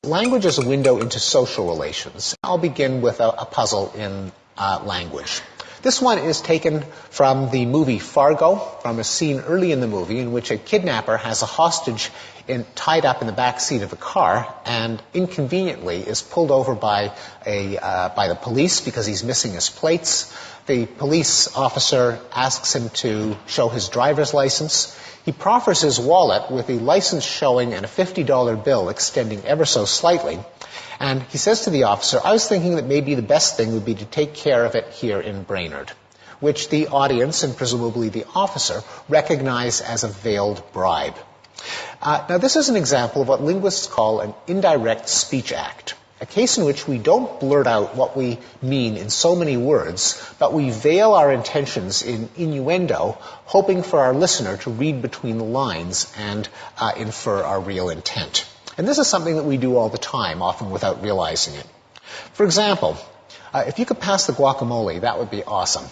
Language is a window into social relations. I'll begin with a puzzle in language. This one is taken from the movie Fargo, from a scene early in the movie in which a kidnapper has a hostage tied up in the back seat of a car and inconveniently is pulled over by the police because he's missing his plates. The police officer asks him to show his driver's license. He proffers his wallet with the license showing and a $50 bill extending ever so slightly. And he says to the officer, I was thinking that maybe the best thing would be to take care of it here in Brainerd, which the audience and presumably the officer recognize as a veiled bribe. Now, this is an example of what linguists call an indirect speech act, a case in which we don't blurt out what we mean in so many words, but we veil our intentions in innuendo, hoping for our listener to read between the lines and infer our real intent. And this is something that we do all the time, often without realizing it. For example, if you could pass the guacamole, that would be awesome.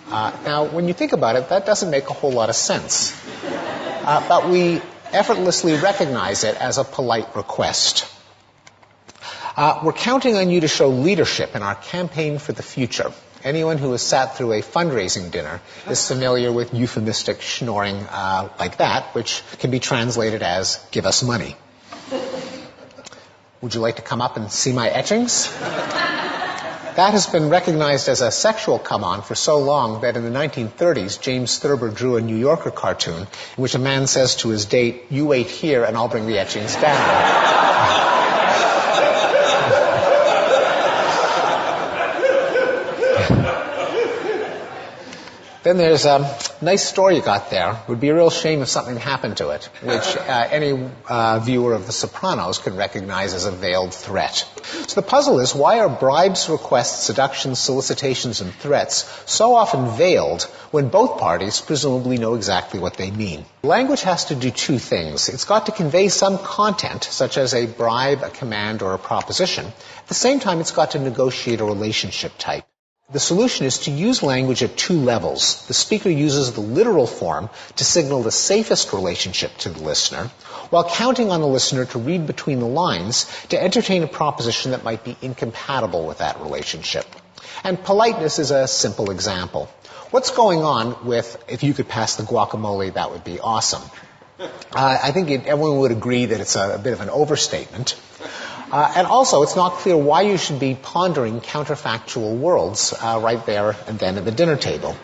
Now, when you think about it, that doesn't make a whole lot of sense. But we effortlessly recognize it as a polite request. We're counting on you to show leadership in our campaign for the future. Anyone who has sat through a fundraising dinner is familiar with euphemistic schnorring like that, which can be translated as, give us money. Would you like to come up and see my etchings? That has been recognized as a sexual come-on for so long that in the 1930s, James Thurber drew a New Yorker cartoon in which a man says to his date, you wait here and I'll bring the etchings down. Then there's a nice story you got there. It would be a real shame if something happened to it, which any viewer of The Sopranos can recognize as a veiled threat. So the puzzle is, why are bribes, requests, seductions, solicitations, and threats so often veiled when both parties presumably know exactly what they mean? Language has to do two things. It's got to convey some content, such as a bribe, a command, or a proposition. At the same time, it's got to negotiate a relationship type. The solution is to use language at two levels. The speaker uses the literal form to signal the safest relationship to the listener, while counting on the listener to read between the lines to entertain a proposition that might be incompatible with that relationship. And politeness is a simple example. What's going on with, if you could pass the guacamole, that would be awesome? I think everyone would agree that it's a bit of an overstatement. And also, it's not clear why you should be pondering counterfactual worlds right there and then at the dinner table.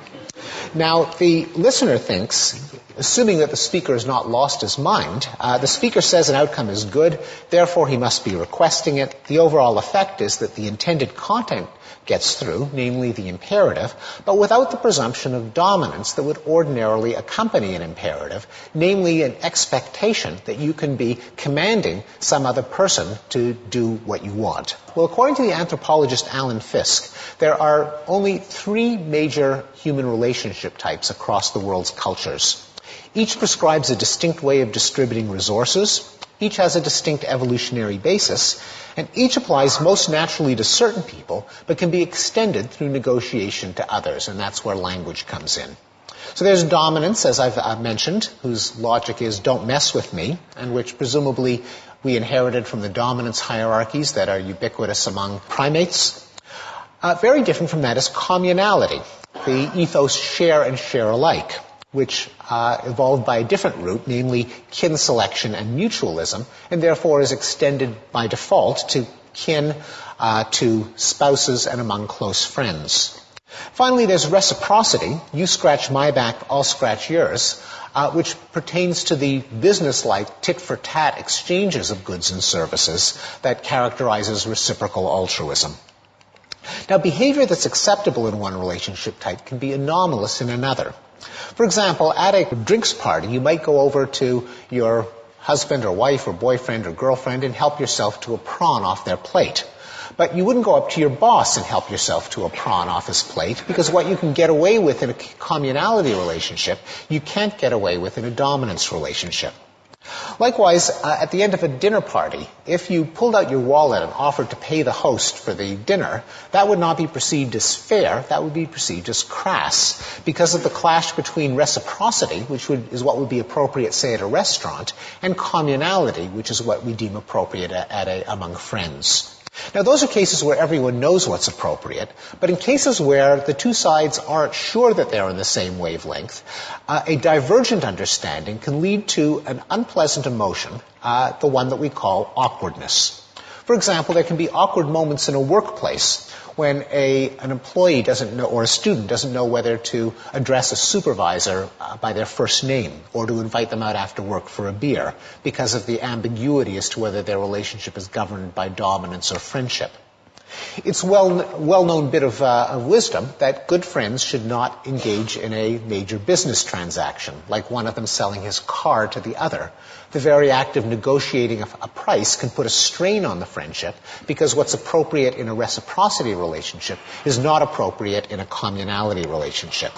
Now, the listener thinks, assuming that the speaker has not lost his mind, the speaker says an outcome is good, therefore he must be requesting it. The overall effect is that the intended content gets through, namely the imperative, but without the presumption of dominance that would ordinarily accompany an imperative, namely an expectation that you can be commanding some other person to do what you want. Well, according to the anthropologist Alan Fiske, there are only three major human relationship types across the world's cultures. Each prescribes a distinct way of distributing resources, each has a distinct evolutionary basis, and each applies most naturally to certain people, but can be extended through negotiation to others, and that's where language comes in. So there's dominance, as I've mentioned, whose logic is don't mess with me, and which presumably we inherited from the dominance hierarchies that are ubiquitous among primates. Very different from that is communality, the ethos share and share alike, which evolved by a different route, namely kin selection and mutualism, and therefore is extended by default to kin, to spouses, and among close friends. Finally, there's reciprocity. You scratch my back, I'll scratch yours, which pertains to the business-like tit-for-tat exchanges of goods and services that characterizes reciprocal altruism. Now, behavior that's acceptable in one relationship type can be anomalous in another. For example, at a drinks party, you might go over to your husband or wife or boyfriend or girlfriend and help yourself to a prawn off their plate. But you wouldn't go up to your boss and help yourself to a prawn off his plate, because what you can get away with in a communality relationship, you can't get away with in a dominance relationship. Likewise, at the end of a dinner party, if you pulled out your wallet and offered to pay the host for the dinner, that would not be perceived as fair, that would be perceived as crass, because of the clash between reciprocity, which is what would be appropriate, say, at a restaurant, and communality, which is what we deem appropriate among friends. Now, those are cases where everyone knows what's appropriate, but in cases where the two sides aren't sure that they're on the same wavelength, a divergent understanding can lead to an unpleasant emotion, the one that we call awkwardness. For example, there can be awkward moments in a workplace when an employee doesn't know, or a student doesn't know whether to address a supervisor by their first name or to invite them out after work for a beer because of the ambiguity as to whether their relationship is governed by dominance or friendship. It's a well-known bit of wisdom that good friends should not engage in a major business transaction, like one of them selling his car to the other. The very act of negotiating a price can put a strain on the friendship because what's appropriate in a reciprocity relationship is not appropriate in a communality relationship.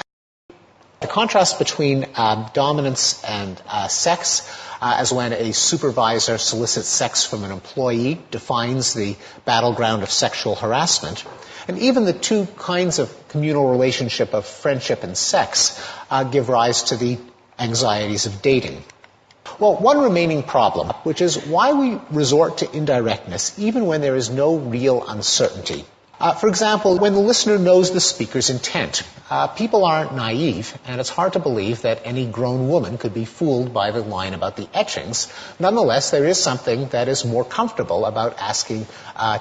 The contrast between dominance and sex, as when a supervisor solicits sex from an employee, defines the battleground of sexual harassment. And even the two kinds of communal relationship of friendship and sex give rise to the anxieties of dating. Well, one remaining problem, which is why we resort to indirectness even when there is no real uncertainty. For example, when the listener knows the speaker's intent. People aren't naive, and it's hard to believe that any grown woman could be fooled by the line about the etchings. Nonetheless, there is something that is more comfortable about asking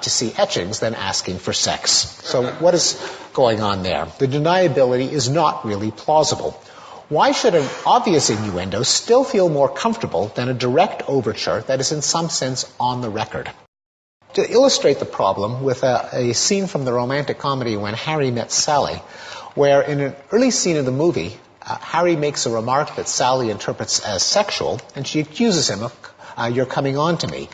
to see etchings than asking for sex. So what is going on there? The deniability is not really plausible. Why should an obvious innuendo still feel more comfortable than a direct overture that is in some sense on the record? To illustrate the problem with a scene from the romantic comedy When Harry Met Sally, where in an early scene of the movie, Harry makes a remark that Sally interprets as sexual, and she accuses him of, "You're coming on to me."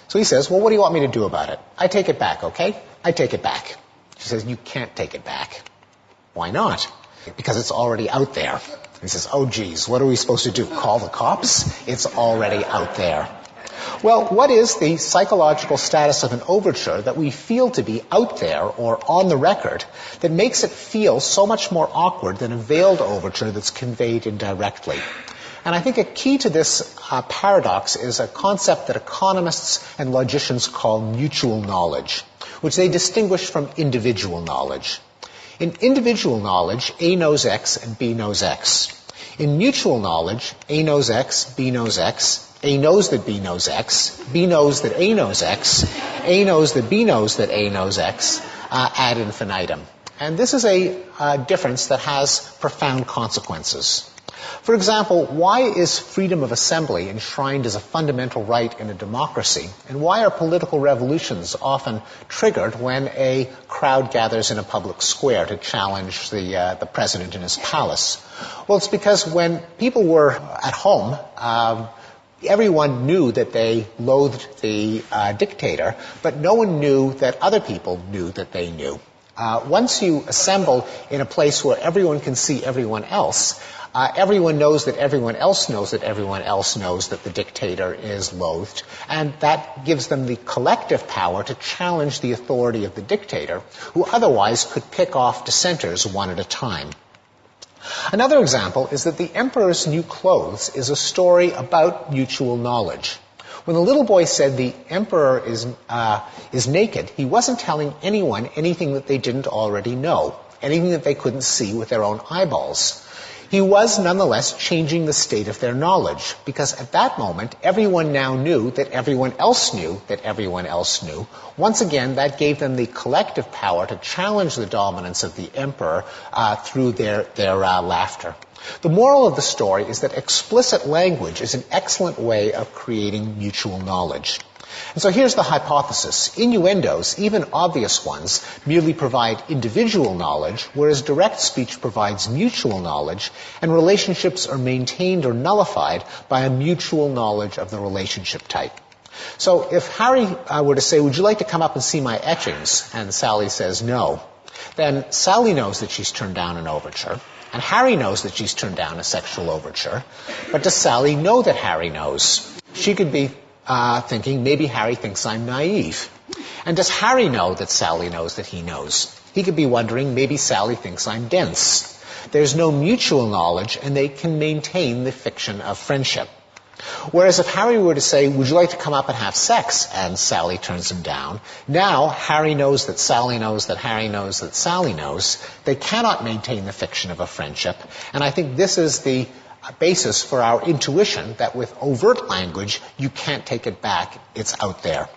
So he says, "Well, what do you want me to do about it?" "I take it back, okay? I take it back." She says, "You can't take it back." "Why not?" "Because it's already out there." He says, "Oh, geez, what are we supposed to do? Call the cops?" It's already out there. Well, what is the psychological status of an overture that we feel to be out there or on the record that makes it feel so much more awkward than a veiled overture that's conveyed indirectly? And I think a key to this paradox is a concept that economists and logicians call mutual knowledge, which they distinguish from individual knowledge. In individual knowledge, A knows X and B knows X. In mutual knowledge, A knows X, B knows X, A knows that B knows X, B knows that A knows X, A knows that B knows that A knows X, ad infinitum. And this is a difference that has profound consequences. For example, why is freedom of assembly enshrined as a fundamental right in a democracy? And why are political revolutions often triggered when a crowd gathers in a public square to challenge the president in his palace? Well, it's because when people were at home, everyone knew that they loathed the dictator, but no one knew that other people knew that they knew. Once you assemble in a place where everyone can see everyone else, everyone knows that everyone else knows that everyone else knows that the dictator is loathed, and that gives them the collective power to challenge the authority of the dictator, who otherwise could pick off dissenters one at a time. Another example is that The Emperor's New Clothes is a story about mutual knowledge. When the little boy said the emperor is naked, he wasn't telling anyone anything that they didn't already know, anything that they couldn't see with their own eyeballs. He was nonetheless changing the state of their knowledge, because at that moment, everyone now knew that everyone else knew that everyone else knew. Once again, that gave them the collective power to challenge the dominance of the emperor through their laughter. The moral of the story is that explicit language is an excellent way of creating mutual knowledge. And so here's the hypothesis. Innuendos, even obvious ones, merely provide individual knowledge, whereas direct speech provides mutual knowledge, and relationships are maintained or nullified by a mutual knowledge of the relationship type. So if Harry were to say, "Would you like to come up and see my etchings?" and Sally says no, then Sally knows that she's turned down an overture, and Harry knows that she's turned down a sexual overture, but does Sally know that Harry knows? She could be thinking, maybe Harry thinks I'm naive. And does Harry know that Sally knows that he knows? He could be wondering, maybe Sally thinks I'm dense. There's no mutual knowledge, and they can maintain the fiction of friendship. Whereas if Harry were to say, would you like to come up and have sex? And Sally turns him down. Now Harry knows that Sally knows that Harry knows that Sally knows. They cannot maintain the fiction of a friendship. And I think this is the basis for our intuition that with overt language, you can't take it back. It's out there.